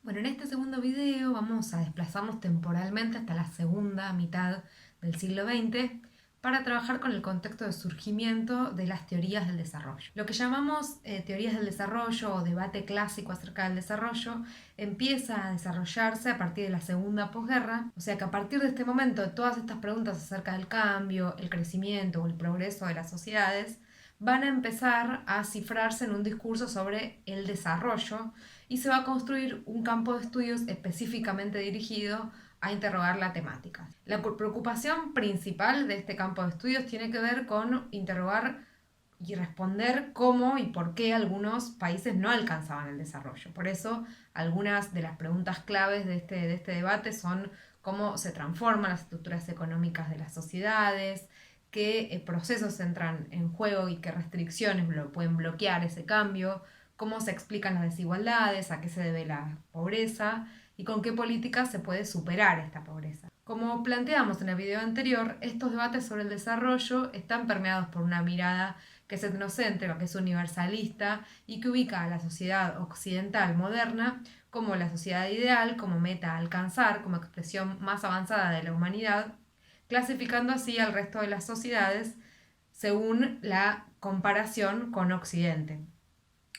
Bueno, en este segundo video vamos a desplazarnos temporalmente hasta la segunda mitad del siglo XX para trabajar con el contexto de surgimiento de las teorías del desarrollo. Lo que llamamos teorías del desarrollo o debate clásico acerca del desarrollo empieza a desarrollarse a partir de la segunda posguerra, o sea que a partir de este momento todas estas preguntas acerca del cambio, el crecimiento o el progreso de las sociedades van a empezar a cifrarse en un discurso sobre el desarrollo y se va a construir un campo de estudios específicamente dirigido a interrogar la temática. La preocupación principal de este campo de estudios tiene que ver con interrogar y responder cómo y por qué algunos países no alcanzaban el desarrollo. Por eso, algunas de las preguntas claves de este debate son cómo se transforman las estructuras económicas de las sociedades, qué procesos entran en juego y qué restricciones pueden bloquear ese cambio, cómo se explican las desigualdades, a qué se debe la pobreza y con qué políticas se puede superar esta pobreza. Como planteamos en el video anterior, estos debates sobre el desarrollo están permeados por una mirada que es etnocéntrica, que es universalista y que ubica a la sociedad occidental moderna como la sociedad ideal, como meta a alcanzar, como expresión más avanzada de la humanidad, clasificando así al resto de las sociedades según la comparación con Occidente.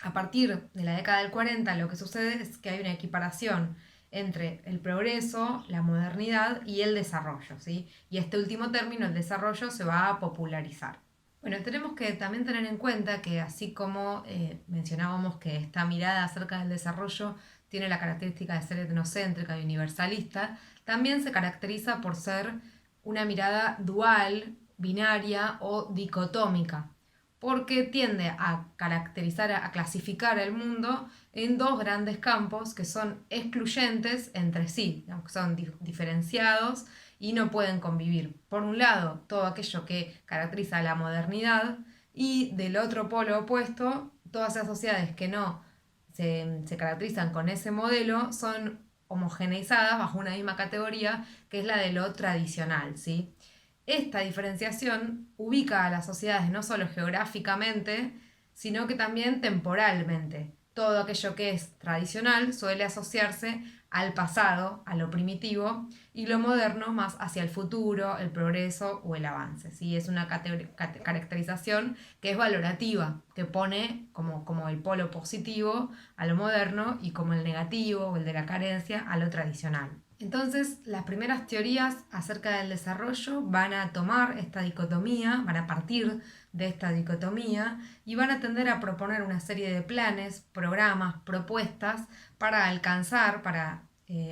A partir de la década del 40 lo que sucede es que hay una equiparación entre el progreso, la modernidad y el desarrollo, ¿sí? Y este último término, el desarrollo, se va a popularizar. Bueno, tenemos que también tener en cuenta que así como mencionábamos que esta mirada acerca del desarrollo tiene la característica de ser etnocéntrica y universalista, también se caracteriza por ser una mirada dual, binaria o dicotómica, porque tiende a caracterizar, a clasificar el mundo en dos grandes campos que son excluyentes entre sí, que son diferenciados y no pueden convivir. Por un lado, todo aquello que caracteriza la modernidad y del otro polo opuesto, todas esas sociedades que no se caracterizan con ese modelo son homogeneizadas bajo una misma categoría que es la de lo tradicional, ¿sí? Esta diferenciación ubica a las sociedades no solo geográficamente, sino que también temporalmente. Todo aquello que es tradicional suele asociarse al pasado, a lo primitivo, y lo moderno más hacia el futuro, el progreso o el avance. ¿Sí? Es una caracterización que es valorativa, que pone como el polo positivo a lo moderno y como el negativo o el de la carencia a lo tradicional. Entonces, las primeras teorías acerca del desarrollo van a tomar esta dicotomía, van a partir de esta dicotomía y van a tender a proponer una serie de planes, programas, propuestas para alcanzar, para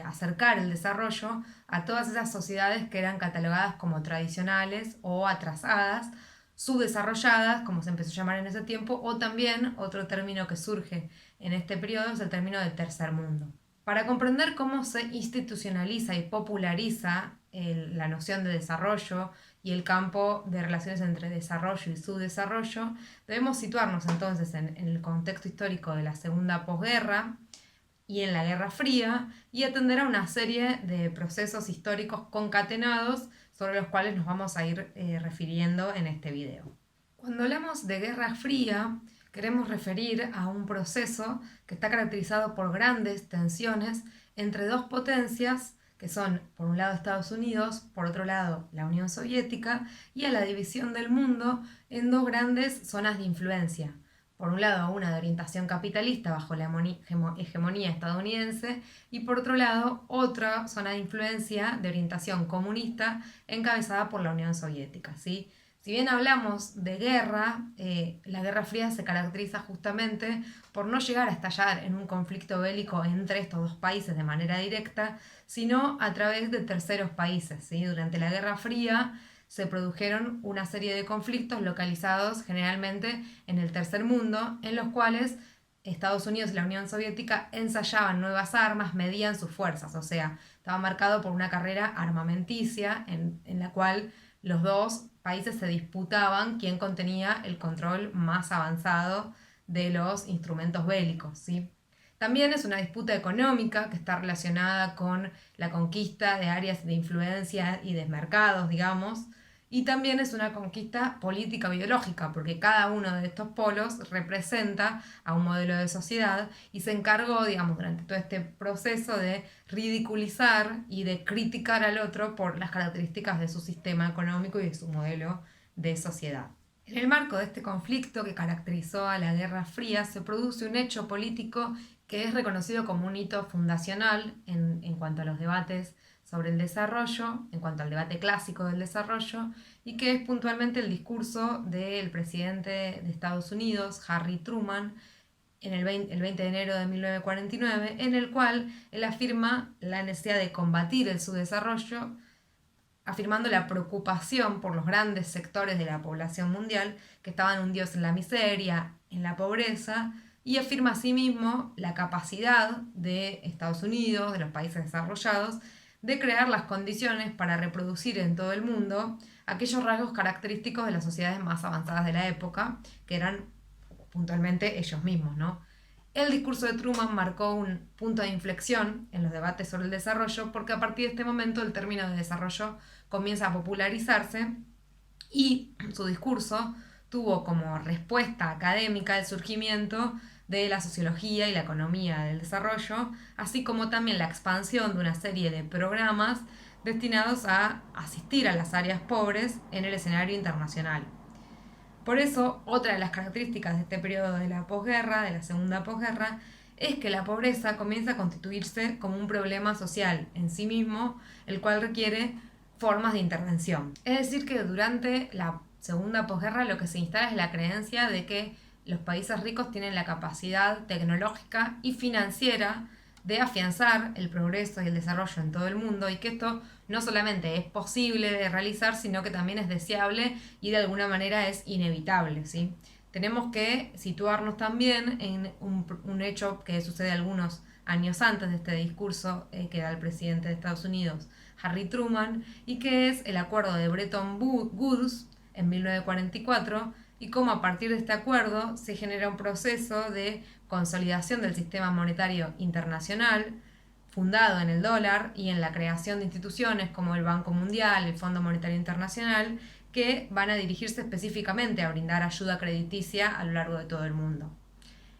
acercar el desarrollo a todas esas sociedades que eran catalogadas como tradicionales o atrasadas, subdesarrolladas, como se empezó a llamar en ese tiempo, o también otro término que surge en este periodo es el término de tercer mundo. Para comprender cómo se institucionaliza y populariza la noción de desarrollo y el campo de relaciones entre desarrollo y subdesarrollo, debemos situarnos entonces en el contexto histórico de la segunda posguerra y en la Guerra Fría y atender a una serie de procesos históricos concatenados sobre los cuales nos vamos a ir refiriendo en este video. Cuando hablamos de Guerra Fría, queremos referir a un proceso que está caracterizado por grandes tensiones entre dos potencias que son, por un lado, Estados Unidos, por otro lado, la Unión Soviética, y a la división del mundo en dos grandes zonas de influencia. Por un lado, una de orientación capitalista bajo la hegemonía estadounidense y por otro lado, otra zona de influencia de orientación comunista encabezada por la Unión Soviética, ¿sí? Si bien hablamos de guerra, la Guerra Fría se caracteriza justamente por no llegar a estallar en un conflicto bélico entre estos dos países de manera directa, sino a través de terceros países, ¿sí? Durante la Guerra Fría se produjeron una serie de conflictos localizados generalmente en el tercer mundo, en los cuales Estados Unidos y la Unión Soviética ensayaban nuevas armas, medían sus fuerzas, o sea, estaba marcado por una carrera armamenticia en la cual los dos países se disputaban quién contenía el control más avanzado de los instrumentos bélicos, ¿sí? También es una disputa económica que está relacionada con la conquista de áreas de influencia y de mercados, digamos, Y también es una conquista política biológica, porque cada uno de estos polos representa a un modelo de sociedad y se encargó, digamos, durante todo este proceso de ridiculizar y de criticar al otro por las características de su sistema económico y de su modelo de sociedad. En el marco de este conflicto que caracterizó a la Guerra Fría, se produce un hecho político que es reconocido como un hito fundacional en cuanto a los debates sobre el desarrollo, en cuanto al debate clásico del desarrollo, y que es puntualmente el discurso del presidente de Estados Unidos, Harry Truman, en el 20 de enero de 1949, en el cual él afirma la necesidad de combatir el subdesarrollo, afirmando la preocupación por los grandes sectores de la población mundial que estaban hundidos en la miseria, en la pobreza, y afirma asimismo la capacidad de Estados Unidos, de los países desarrollados, de crear las condiciones para reproducir en todo el mundo aquellos rasgos característicos de las sociedades más avanzadas de la época, que eran puntualmente ellos mismos, ¿no? El discurso de Truman marcó un punto de inflexión en los debates sobre el desarrollo, porque a partir de este momento el término de desarrollo comienza a popularizarse y su discurso tuvo como respuesta académica el surgimiento de la sociología y la economía del desarrollo, así como también la expansión de una serie de programas destinados a asistir a las áreas pobres en el escenario internacional. Por eso, otra de las características de este periodo de la posguerra, de la segunda posguerra, es que la pobreza comienza a constituirse como un problema social en sí mismo, el cual requiere formas de intervención. Es decir, que durante la segunda posguerra lo que se instala es la creencia de que los países ricos tienen la capacidad tecnológica y financiera de afianzar el progreso y el desarrollo en todo el mundo, y que esto no solamente es posible de realizar, sino que también es deseable y de alguna manera es inevitable, ¿sí? Tenemos que situarnos también en un hecho que sucede algunos años antes de este discurso que da el presidente de Estados Unidos, Harry Truman, y que es el acuerdo de Bretton Woods en 1944, y cómo a partir de este acuerdo se genera un proceso de consolidación del sistema monetario internacional fundado en el dólar y en la creación de instituciones como el Banco Mundial, el Fondo Monetario Internacional, que van a dirigirse específicamente a brindar ayuda crediticia a lo largo de todo el mundo.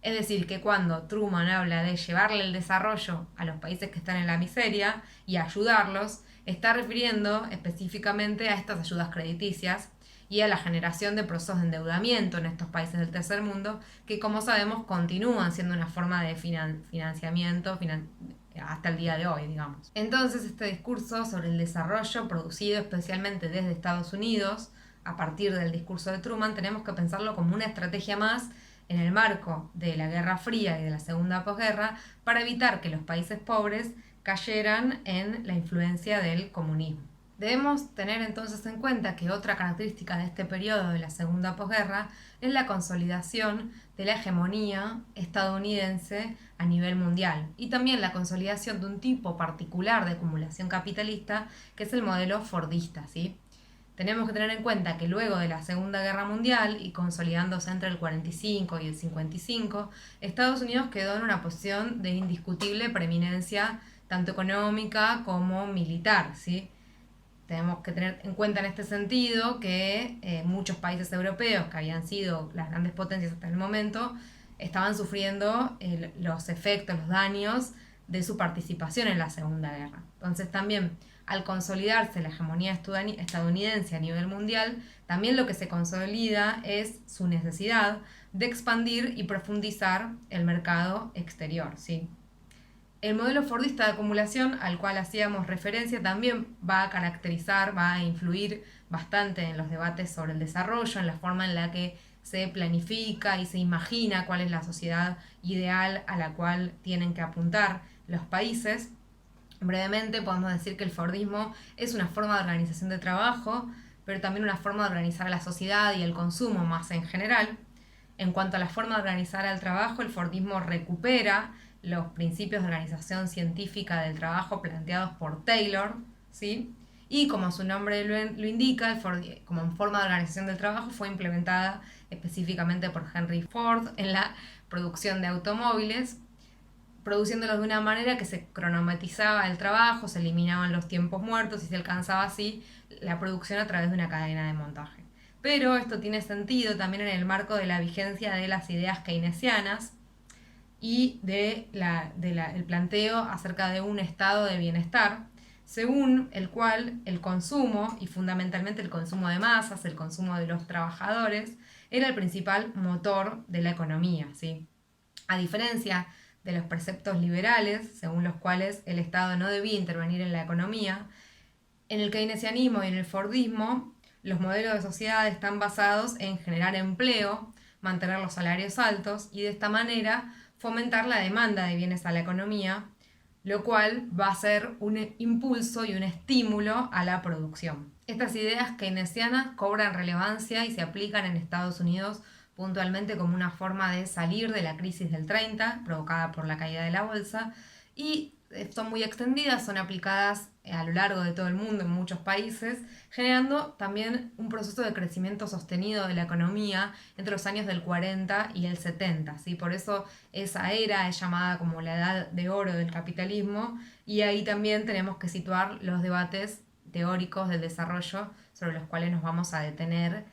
Es decir, que cuando Truman habla de llevarle el desarrollo a los países que están en la miseria y ayudarlos, está refiriendo específicamente a estas ayudas crediticias y a la generación de procesos de endeudamiento en estos países del tercer mundo, que como sabemos continúan siendo una forma de financiamiento hasta el día de hoy, digamos. Entonces, este discurso sobre el desarrollo, producido especialmente desde Estados Unidos, a partir del discurso de Truman, tenemos que pensarlo como una estrategia más en el marco de la Guerra Fría y de la Segunda Posguerra para evitar que los países pobres cayeran en la influencia del comunismo. Debemos tener entonces en cuenta que otra característica de este periodo de la Segunda Posguerra es la consolidación de la hegemonía estadounidense a nivel mundial, y también la consolidación de un tipo particular de acumulación capitalista que es el modelo fordista, ¿sí? Tenemos que tener en cuenta que luego de la Segunda Guerra Mundial y consolidándose entre el 45 y el 55, Estados Unidos quedó en una posición de indiscutible preeminencia tanto económica como militar, ¿sí? Tenemos que tener en cuenta en este sentido que muchos países europeos que habían sido las grandes potencias hasta el momento estaban sufriendo los efectos, los daños de su participación en la Segunda Guerra. Entonces también al consolidarse la hegemonía estadounidense a nivel mundial, también lo que se consolida es su necesidad de expandir y profundizar el mercado exterior, ¿sí? El modelo fordista de acumulación al cual hacíamos referencia también va a caracterizar, va a influir bastante en los debates sobre el desarrollo, en la forma en la que se planifica y se imagina cuál es la sociedad ideal a la cual tienen que apuntar los países. Brevemente podemos decir que el fordismo es una forma de organización de trabajo, pero también una forma de organizar la sociedad y el consumo más en general. En cuanto a la forma de organizar el trabajo, el fordismo recupera los principios de organización científica del trabajo planteados por Taylor, ¿sí? Y como su nombre lo indica, como forma de organización del trabajo fue implementada específicamente por Henry Ford en la producción de automóviles, produciéndolos de una manera que se cronometrizaba el trabajo, se eliminaban los tiempos muertos y se alcanzaba así la producción a través de una cadena de montaje. Pero esto tiene sentido también en el marco de la vigencia de las ideas keynesianas y el planteo acerca de un estado de bienestar, según el cual el consumo, y fundamentalmente el consumo de masas, el consumo de los trabajadores, era el principal motor de la economía, ¿sí? A diferencia de los preceptos liberales, según los cuales el Estado no debía intervenir en la economía, en el keynesianismo y en el fordismo, los modelos de sociedad están basados en generar empleo, mantener los salarios altos y de esta manera fomentar la demanda de bienes a la economía, lo cual va a ser un impulso y un estímulo a la producción. Estas ideas keynesianas cobran relevancia y se aplican en Estados Unidos puntualmente como una forma de salir de la crisis del 30, provocada por la caída de la bolsa, y son muy extendidas, son aplicadas a lo largo de todo el mundo en muchos países, generando también un proceso de crecimiento sostenido de la economía entre los años del 40 y el 70. ¿Sí? Por eso esa era es llamada como la edad de oro del capitalismo, y ahí también tenemos que situar los debates teóricos del desarrollo sobre los cuales nos vamos a detener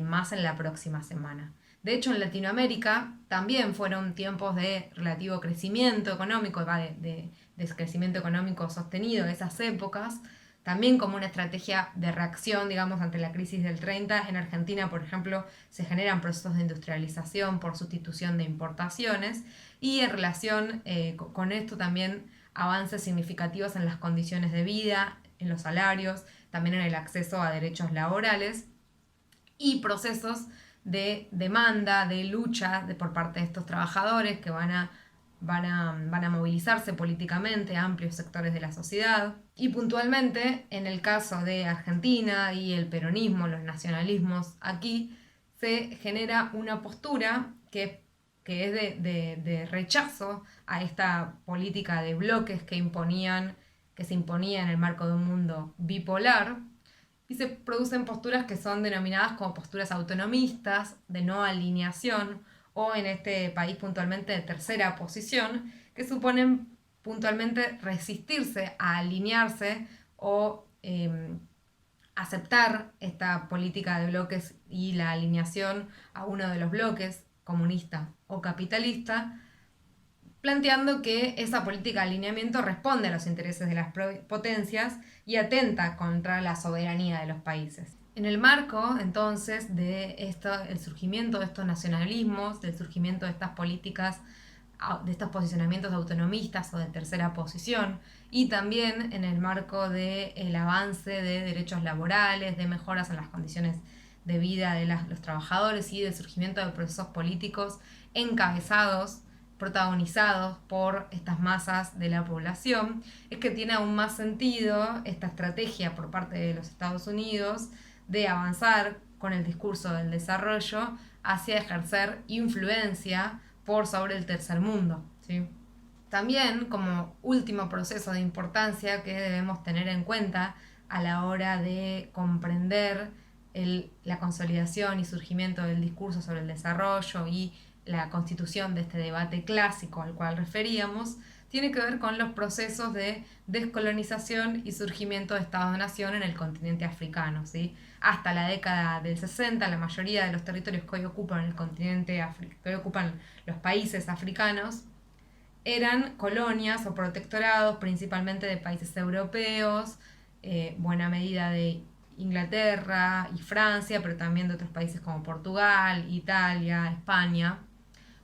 más en la próxima semana. De hecho, en Latinoamérica también fueron tiempos de relativo crecimiento económico, de crecimiento económico sostenido, esas épocas, también como una estrategia de reacción, digamos, ante la crisis del 30. En Argentina, por ejemplo, se generan procesos de industrialización por sustitución de importaciones, y en relación con esto también avances significativos en las condiciones de vida, en los salarios, también en el acceso a derechos laborales y procesos de demanda, de lucha por parte de estos trabajadores que van a movilizarse políticamente a amplios sectores de la sociedad. Y puntualmente, en el caso de Argentina y el peronismo, los nacionalismos, aquí se genera una postura que es de rechazo a esta política de bloques que se imponía en el marco de un mundo bipolar, y se producen posturas que son denominadas como posturas autonomistas, de no alineación, o en este país puntualmente de tercera posición, que suponen puntualmente resistirse a alinearse o aceptar esta política de bloques y la alineación a uno de los bloques, comunista o capitalista, planteando que esa política de alineamiento responde a los intereses de las potencias y atenta contra la soberanía de los países. En el marco, entonces, el surgimiento de estos nacionalismos, del surgimiento de estas políticas, de estos posicionamientos autonomistas o de tercera posición, y también en el marco del avance de derechos laborales, de mejoras en las condiciones de vida de los trabajadores y del surgimiento de procesos políticos protagonizados por estas masas de la población, es que tiene aún más sentido esta estrategia por parte de los Estados Unidos de avanzar con el discurso del desarrollo hacia ejercer influencia por sobre el tercer mundo, ¿sí? También, como último proceso de importancia que debemos tener en cuenta a la hora de comprender la consolidación y surgimiento del discurso sobre el desarrollo y la constitución de este debate clásico al cual referíamos, tiene que ver con los procesos de descolonización y surgimiento de Estados-nación en el continente africano, ¿sí? Hasta la década del 60, la mayoría de los territorios que hoy ocupan el continente que hoy ocupan los países africanos eran colonias o protectorados principalmente de países europeos, buena medida de Inglaterra y Francia, pero también de otros países como Portugal, Italia, España.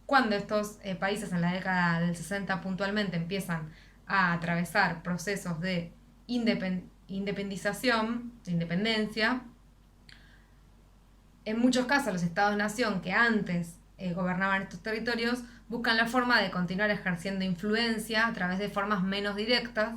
Cuando estos países en la década del 60 puntualmente empiezan a atravesar procesos de independización, de independencia, en muchos casos los estados-nación que antes gobernaban estos territorios buscan la forma de continuar ejerciendo influencia a través de formas menos directas,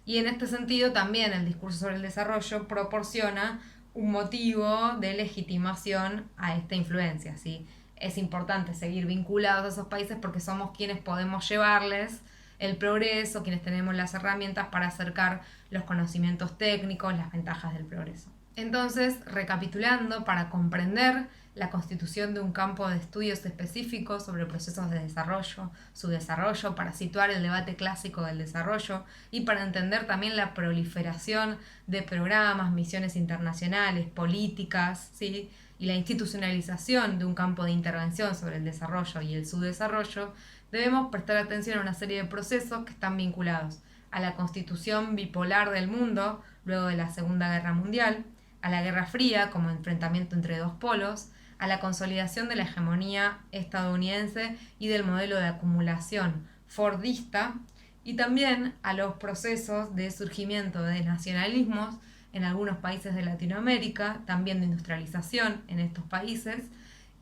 y en este sentido también el discurso sobre el desarrollo proporciona un motivo de legitimación a esta influencia, ¿sí? Es importante seguir vinculados a esos países porque somos quienes podemos llevarles el progreso, quienes tenemos las herramientas para acercar los conocimientos técnicos, las ventajas del progreso. Entonces, recapitulando, para comprender la constitución de un campo de estudios específicos sobre procesos de desarrollo, su desarrollo, para situar el debate clásico del desarrollo y para entender también la proliferación de programas, misiones internacionales, políticas, ¿sí? Y la institucionalización de un campo de intervención sobre el desarrollo y el subdesarrollo, debemos prestar atención a una serie de procesos que están vinculados a la constitución bipolar del mundo luego de la Segunda Guerra Mundial, a la Guerra Fría como enfrentamiento entre dos polos, a la consolidación de la hegemonía estadounidense y del modelo de acumulación fordista, y también a los procesos de surgimiento de nacionalismos en algunos países de Latinoamérica, también de industrialización en estos países,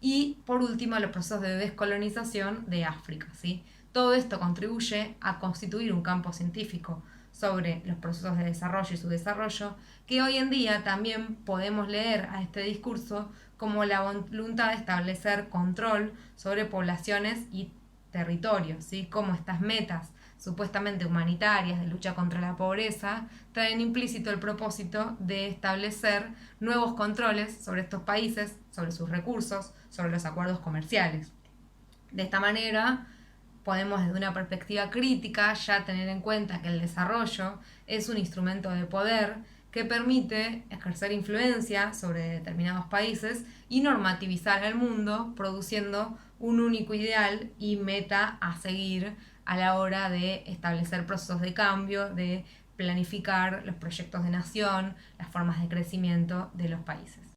y por último a los procesos de descolonización de África, ¿sí? Todo esto contribuye a constituir un campo científico sobre los procesos de desarrollo y su desarrollo, que hoy en día también podemos leer a este discurso como la voluntad de establecer control sobre poblaciones y territorios, ¿sí? Como estas metas supuestamente humanitarias de lucha contra la pobreza traen implícito el propósito de establecer nuevos controles sobre estos países, sobre sus recursos, sobre los acuerdos comerciales. De esta manera, podemos desde una perspectiva crítica ya tener en cuenta que el desarrollo es un instrumento de poder que permite ejercer influencia sobre determinados países y normativizar el mundo, produciendo un único ideal y meta a seguir a la hora de establecer procesos de cambio, de planificar los proyectos de nación, las formas de crecimiento de los países.